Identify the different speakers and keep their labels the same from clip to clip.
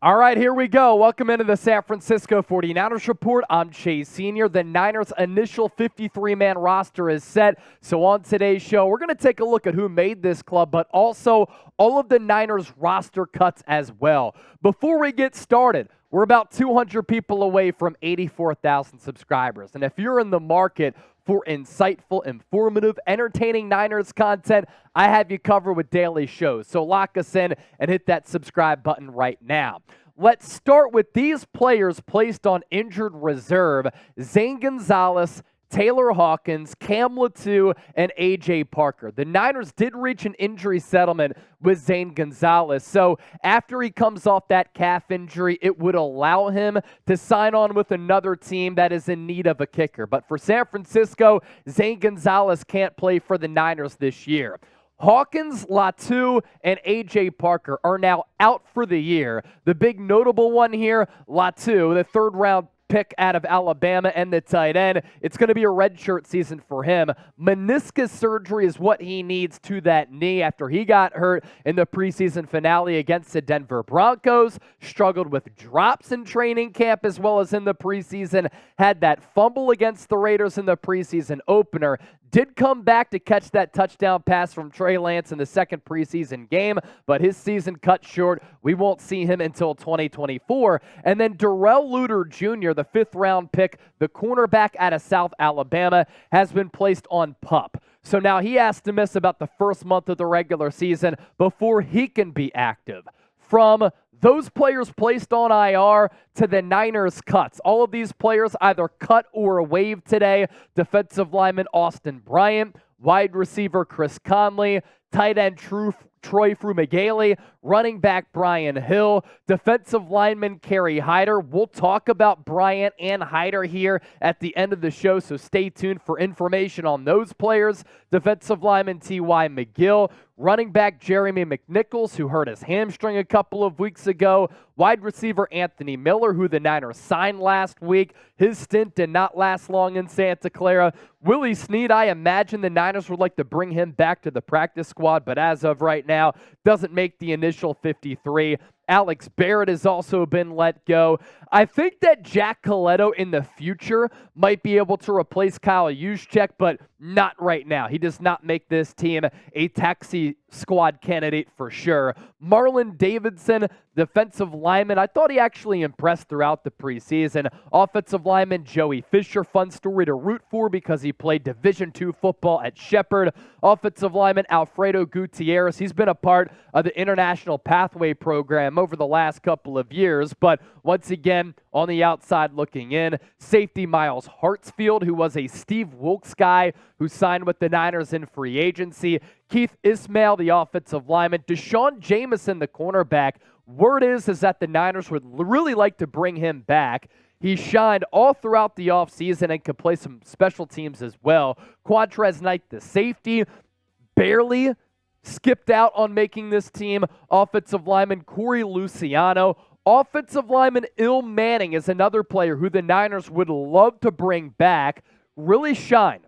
Speaker 1: All right, here we go. Welcome into the San Francisco 49ers Report. I'm Chase Sr. The Niners' initial 53-man roster is set. So on today's show, we're going to take a look at who made this club, but also all of the Niners' roster cuts as well. Before we get started, we're about 200 people away from 84,000 subscribers. And if you're in the market for insightful, informative, entertaining Niners content, I have you covered with daily shows. So lock us in and hit that subscribe button right now. Let's start with these players placed on injured reserve: Zane Gonzalez, Taylor Hawkins, Cam Latu, and A.J. Parker. The Niners did reach an injury settlement with Zane Gonzalez, so after he comes off that calf injury, it would allow him to sign on with another team that is in need of a kicker. But for San Francisco, Zane Gonzalez can't play for the Niners this year. Hawkins, Latu, and A.J. Parker are now out for the year. The big notable one here, Latu, the third-round pick out of Alabama and the tight end. It's going to be a redshirt season for him. Meniscus surgery is what he needs to that knee after he got hurt in the preseason finale against the Denver Broncos. Struggled with drops in training camp as well as in the preseason. Had that fumble against the Raiders in the preseason opener. Did come back to catch that touchdown pass from Trey Lance in the second preseason game, but his season cut short. We won't see him until 2024. And then Darrell Luter Jr., the fifth-round pick, the cornerback out of South Alabama, has been placed on PUP. So now he has to miss about the first month of the regular season before he can be active. From those players placed on IR to the Niners cuts. All of these players either cut or waived today. Defensive lineman Austin Bryant, wide receiver Chris Conley, tight end Troy Fumagalli, running back Brian Hill, defensive lineman Kerry Hyder. We'll talk about Bryant and Hyder here at the end of the show, so stay tuned for information on those players. Defensive lineman T.Y. McGill, running back Jeremy McNichols, who hurt his hamstring a couple of weeks ago, wide receiver Anthony Miller, who the Niners signed last week. His stint did not last long in Santa Clara. Willie Snead, I imagine the Niners would like to bring him back to the practice squad, but as of right now, doesn't make the initial 53. Alex Barrett has also been let go. I think that Jack Coletto in the future might be able to replace Kyle Juszczyk, but not right now. He does not make this team a taxi squad candidate for sure. Marlon Davidson, defensive lineman. I thought he actually impressed throughout the preseason. Offensive lineman Joey Fisher, fun story to root for because he played Division II football at Shepherd. Offensive lineman Alfredo Gutierrez. He's been a part of the International Pathway program over the last couple of years, but once again, on the outside looking in, safety Miles Hartsfield, who was a Steve Wilkes guy who signed with the Niners in free agency. Keith Ismail, the offensive lineman. Deshaun Jameson, the cornerback. Word is that the Niners would really like to bring him back. He shined all throughout the offseason and could play some special teams as well. Quantrez Knight, the safety, barely skipped out on making this team. Offensive lineman Corey Luciano. Offensive lineman Il Manning is another player who the Niners would love to bring back. Really shined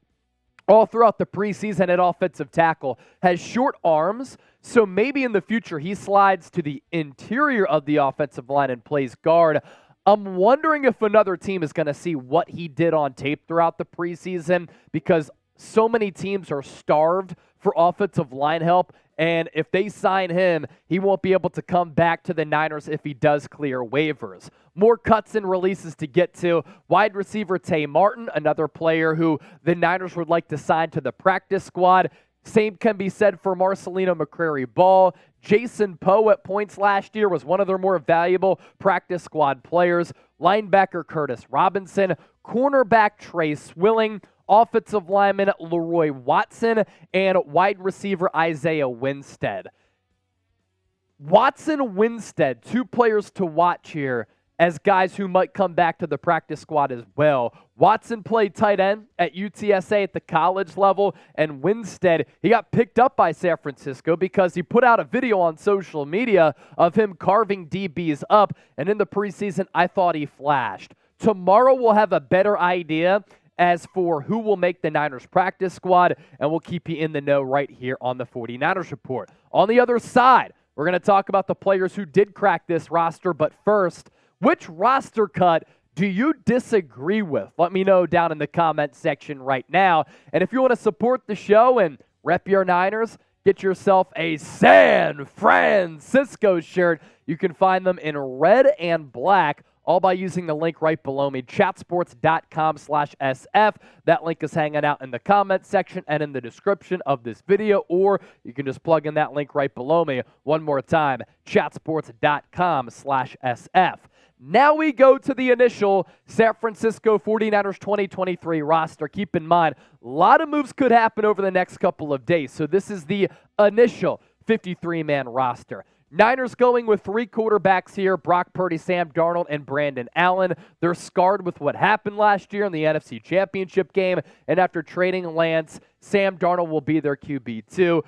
Speaker 1: all throughout the preseason at offensive tackle. Has short arms, so maybe in the future he slides to the interior of the offensive line and plays guard. I'm wondering if another team is going to see what he did on tape throughout the preseason because so many teams are starved for offensive line help, and if they sign him, he won't be able to come back to the Niners if he does clear waivers. More cuts and releases to get to. Wide receiver Tay Martin, another player who the Niners would like to sign to the practice squad. Same can be said for Marcelino McCrary-Ball. Jason Poe at points last year was one of their more valuable practice squad players. Linebacker Curtis Robinson. Cornerback Trey Swilling. Offensive lineman Leroy Watson, and wide receiver Isaiah Winstead. Watson, Winstead, two players to watch here as guys who might come back to the practice squad as well. Watson played tight end at UTSA at the college level, and Winstead, he got picked up by San Francisco because he put out a video on social media of him carving DBs up, and in the preseason, I thought he flashed. Tomorrow we'll have a better idea as for who will make the Niners practice squad, and we'll keep you in the know right here on the 49ers Report. On the other side, We're going to talk about the players who did crack this roster, but first, which roster cut do you disagree with? Let me know down in the comment section right now. And if you want to support the show and rep your Niners, get yourself a San Francisco shirt. You can find them in red and black, all by using the link right below me, chatsports.com/SF. That link is hanging out in the comment section and in the description of this video, or you can just plug in that link right below me. One more time, chatsports.com/SF. Now we go to the initial San Francisco 49ers 2023 roster. Keep in mind, a lot of moves could happen over the next couple of days. So this is the initial 53-man roster. Niners going with 3 quarterbacks here, Brock Purdy, Sam Darnold, and Brandon Allen. They're scarred with what happened last year in the NFC Championship game, and after trading Lance, Sam Darnold will be their QB2,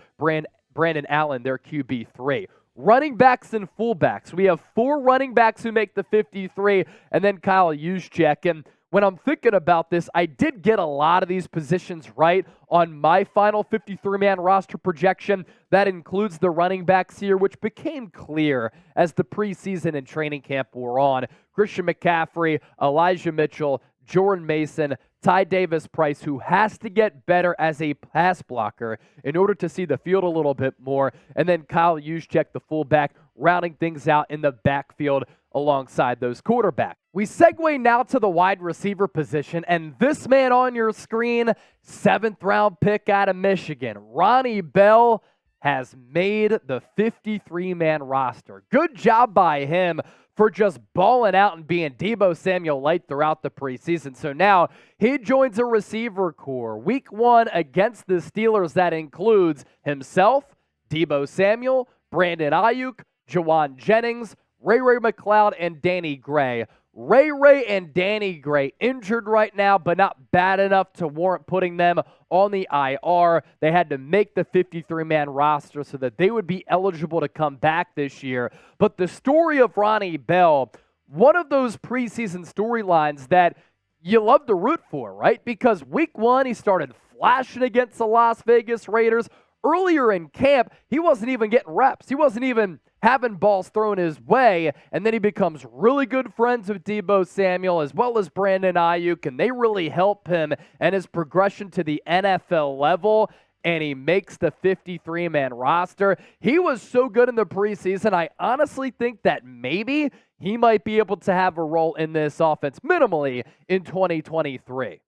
Speaker 1: Brandon Allen their QB3. Running backs and fullbacks. We have 4 running backs who make the 53, and then Kyle Juszczyk. And when I'm thinking about this, I did get a lot of these positions right on my final 53-man roster projection. That includes the running backs here, which became clear as the preseason and training camp wore on. Christian McCaffrey, Elijah Mitchell, Jordan Mason, Ty Davis-Price, who has to get better as a pass blocker in order to see the field a little bit more, and then Kyle Juszczyk, the fullback, rounding things out in the backfield alongside those quarterbacks. We segue now to the wide receiver position, and this man on your screen, 7th-round pick out of Michigan, Ronnie Bell, has made the 53-man roster. Good job by him for just balling out and being Deebo Samuel light throughout the preseason. So now he joins a receiver core. Week 1 against the Steelers that includes himself, Deebo Samuel, Brandon Aiyuk, Jauan Jennings, Ray McCloud, and Danny Gray. Ray and Danny Gray injured right now, but not bad enough to warrant putting them on the IR. They had to make the 53-man roster so that they would be eligible to come back this year. But the story of Ronnie Bell, one of those preseason storylines that you love to root for, right? Because week 1, he started flashing against the Las Vegas Raiders. Earlier in camp, he wasn't even getting reps. He wasn't even having balls thrown his way, and then he becomes really good friends with Deebo Samuel as well as Brandon Aiyuk, and they really help him and his progression to the NFL level, and he makes the 53-man roster. He was so good in the preseason, I honestly think that maybe he might be able to have a role in this offense minimally in 2023.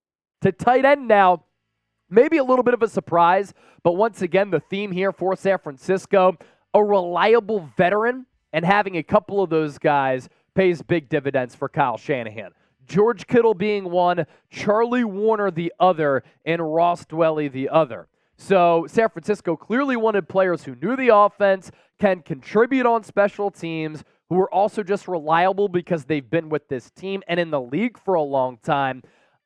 Speaker 1: To tight end now, maybe a little bit of a surprise, but once again, the theme here for San Francisco, a reliable veteran, and having a couple of those guys pays big dividends for Kyle Shanahan. George Kittle being one, Charlie Woerner the other, and Ross Dwelley the other. So San Francisco clearly wanted players who knew the offense, can contribute on special teams, who are also just reliable because they've been with this team and in the league for a long time.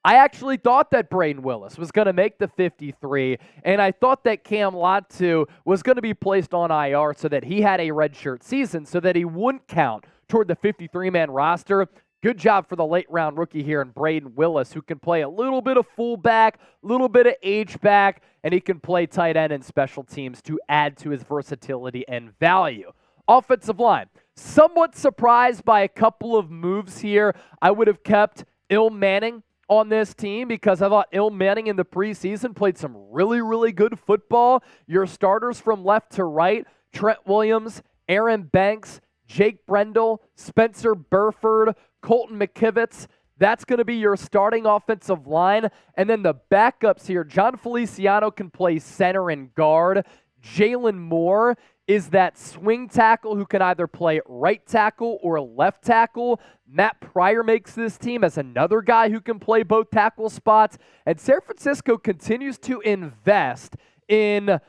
Speaker 1: I actually thought that Brayden Willis was going to make the 53, and I thought that Cam Latu was going to be placed on IR so that he had a redshirt season so that he wouldn't count toward the 53-man roster. Good job for the late-round rookie here in Brayden Willis, who can play a little bit of fullback, a little bit of H-back, and he can play tight end and special teams to add to his versatility and value. Offensive line, somewhat surprised by a couple of moves here. I would have kept Il Manning on this team because I thought Il Manning in the preseason played some really, really good football. Your starters from left to right, Trent Williams, Aaron Banks, Jake Brendel, Spencer Burford, Colton McKivitz. That's going to be your starting offensive line. And then the backups here, Jon Feliciano can play center and guard. Jaylon Moore is that swing tackle who can either play right tackle or left tackle. Matt Pryor makes this team as another guy who can play both tackle spots. And San Francisco continues to invest in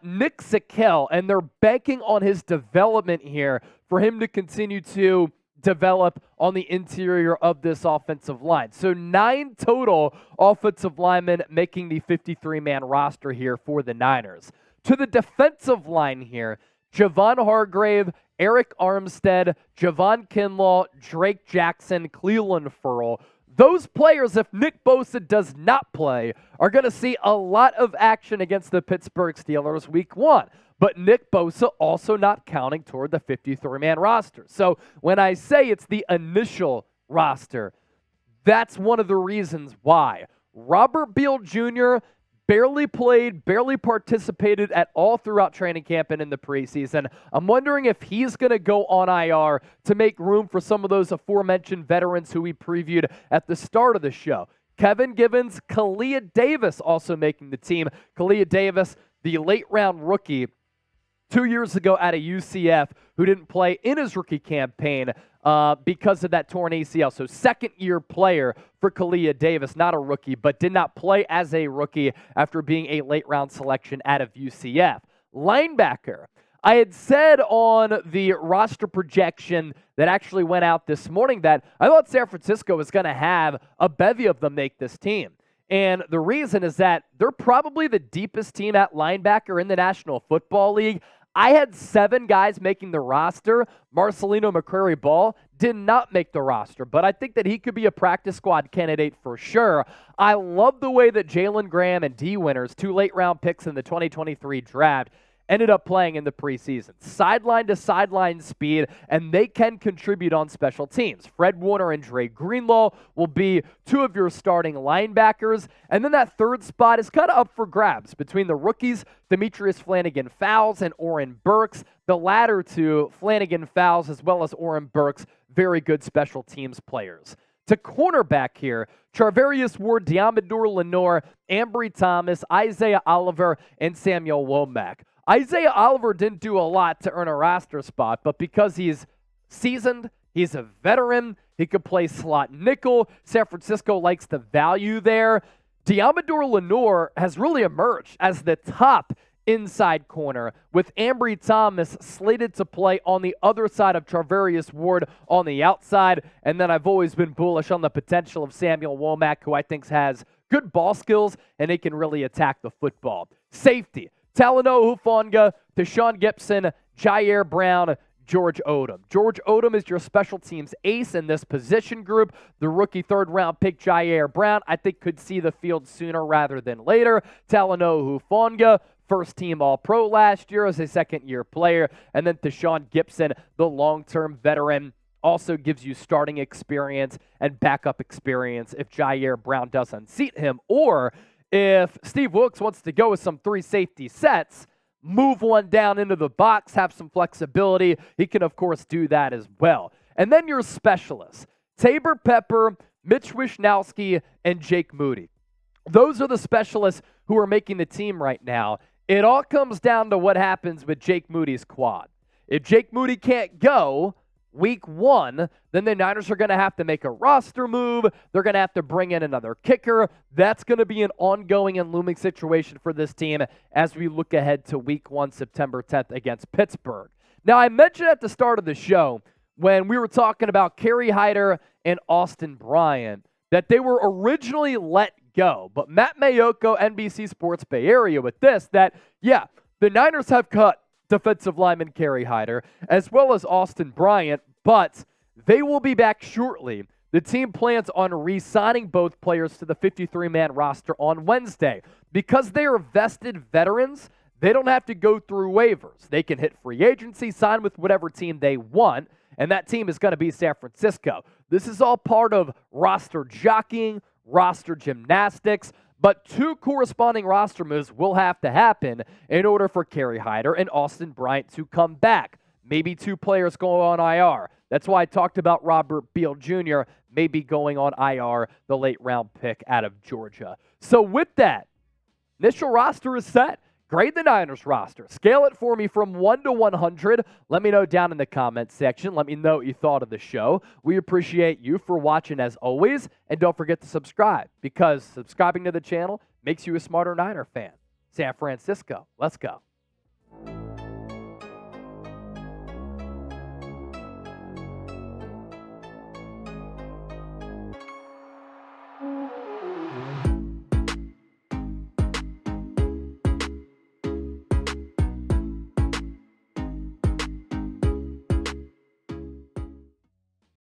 Speaker 1: Nick Zakelj, and they're banking on his development here for him to continue to develop on the interior of this offensive line. So 9 total offensive linemen making the 53-man roster here for the Niners. To the defensive line here, Javon Hargrave, Eric Armstead, Javon Kinlaw, Drake Jackson, Cleveland Ferrell. Those players, if Nick Bosa does not play, are going to see a lot of action against the Pittsburgh Steelers week 1. But Nick Bosa also not counting toward the 53-man roster. So when I say it's the initial roster, that's one of the reasons why. Robert Beal Jr. barely played, barely participated at all throughout training camp and in the preseason. I'm wondering if he's going to go on IR to make room for some of those aforementioned veterans who we previewed at the start of the show. Kevin Givens, Kalia Davis also making the team. Kalia Davis, the late-round rookie 2 years ago out of UCF, who didn't play in his rookie campaign because of that torn ACL. So second-year player for Kalia Davis, not a rookie, but did not play as a rookie after being a late-round selection out of UCF. Linebacker. I had said on the roster projection that actually went out this morning that I thought San Francisco was going to have a bevy of them make this team. And the reason is that they're probably the deepest team at linebacker in the National Football League. I had 7 guys making the roster. Marcelino McCrary-Ball did not make the roster, but I think that he could be a practice squad candidate for sure. I love the way that Jalen Graham and D. Winters, 2 late-round picks in the 2023 draft, ended up playing in the preseason. Sideline to sideline speed, and they can contribute on special teams. Fred Warner and Dre Greenlaw will be 2 of your starting linebackers. And then that third spot is kind of up for grabs between the rookies, Demetrius Flanagan-Fowles and Oren Burks. The latter 2, Flanagan-Fowles as well as Oren Burks, very good special teams players. To cornerback here, Charvarius Ward, Deommodore Lenoir, Ambry Thomas, Isaiah Oliver, and Samuel Womack. Isaiah Oliver didn't do a lot to earn a roster spot, but because he's seasoned, he's a veteran, he could play slot nickel. San Francisco likes the value there. Deommodore Lenoir has really emerged as the top inside corner, with Ambry Thomas slated to play on the other side of Charvarius Ward on the outside. And then I've always been bullish on the potential of Samuel Womack, who I think has good ball skills and he can really attack the football. Safety. Talanoa Hufanga, Deshaun Gibson, Jair Brown, George Odom. George Odom is your special teams ace in this position group. The rookie third-round pick, Jair Brown, I think could see the field sooner rather than later. Talanoa Hufanga, first-team All-Pro last year as a second-year player. And then Deshaun Gibson, the long-term veteran, also gives you starting experience and backup experience if Jair Brown does unseat him, or if Steve Wilks wants to go with some 3 safety sets, move one down into the box, have some flexibility, he can, of course, do that as well. And then your specialists, Tabor Pepper, Mitch Wishnowsky, and Jake Moody. Those are the specialists who are making the team right now. It all comes down to what happens with Jake Moody's quad. If Jake Moody can't go week 1, then the Niners are going to have to make a roster move. They're going to have to bring in another kicker. That's going to be an ongoing and looming situation for this team as we look ahead to week 1, September 10th against Pittsburgh. Now, I mentioned at the start of the show when we were talking about Kerry Hyder and Austin Bryant that they were originally let go. But Matt Mayoko, NBC Sports Bay Area, with this, that, yeah, the Niners have cut defensive lineman Kerry Hyder, as well as Austin Bryant, but they will be back shortly. The team plans on re-signing both players to the 53-man roster on Wednesday. Because they are vested veterans, they don't have to go through waivers. They can hit free agency, sign with whatever team they want, and that team is going to be San Francisco. This is all part of roster jockeying, roster gymnastics, but 2 corresponding roster moves will have to happen in order for Kerry Hyder and Austin Bryant to come back. Maybe 2 players go on IR. That's why I talked about Robert Beal Jr. maybe going on IR, the late-round pick out of Georgia. So with that, initial roster is set. Grade the Niners roster. Scale it for me from 1 to 100. Let me know down in the comments section. Let me know what you thought of the show. We appreciate you for watching as always. And don't forget to subscribe, because subscribing to the channel makes you a smarter Niner fan. San Francisco, let's go.